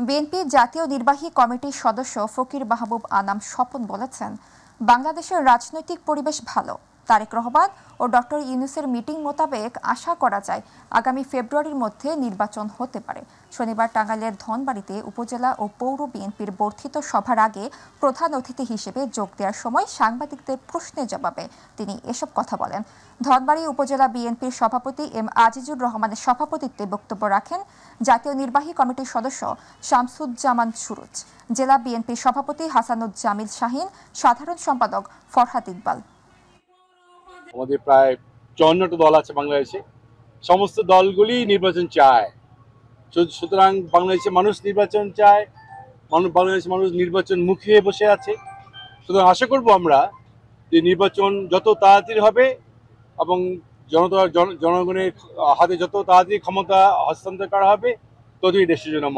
BNP জাতীয় নির্বাহী কমিটির সদস্য ফকির মাহবুব আনাম স্বপন বলেছেন, বাংলাদেশের রাজনৈতিক পরিবেশ ভালো। তারেক রহমান ও ডক্টর ইউনূসের মিটিং মোতাবেক আশা করা যায় আগামী ফেব্রুয়ারির মধ্যে নির্বাচন হতে পারে। শনিবার টাঙ্গাইলের ধনবাড়িতে উপজেলা ও পৌর বিএনপির বর্ধিত সভার আগে প্রধান অতিথি হিসেবে যোগ দেওয়ার সময় সাংবাদিকদের প্রশ্নের জবাবে তিনি এসব কথা বলেন। ধনবাড়ি উপজেলা বিএনপির সভাপতি এম আজিজুর রহমানের সভাপতিত্বে বক্তব্য রাখেন জাতীয় নির্বাহী কমিটির সদস্য শামসুজ্জামান সুরুজ, জেলা বিএনপির সভাপতি হাসানুজ্জামিল শাহীন, সাধারণ সম্পাদক ফরহাদ ইকবাল। আমাদের প্রায় 54টা দল আছে বাংলাদেশে। সমস্ত দলগুলি নির্বাচন চায়, সুতরাং বাংলাদেশের মানুষ নির্বাচন চায়, বাংলাদেশের মানুষ নির্বাচন মুখী হয়ে বসে আছে। সুতরাং আশা করব আমরা যে নির্বাচন যত তাড়াতাড়ি হবে এবং জনগণের হাতে যত তাড়াতাড়ি ক্ষমতা হস্তান্তর করা হবে, ততই দেশের জন্য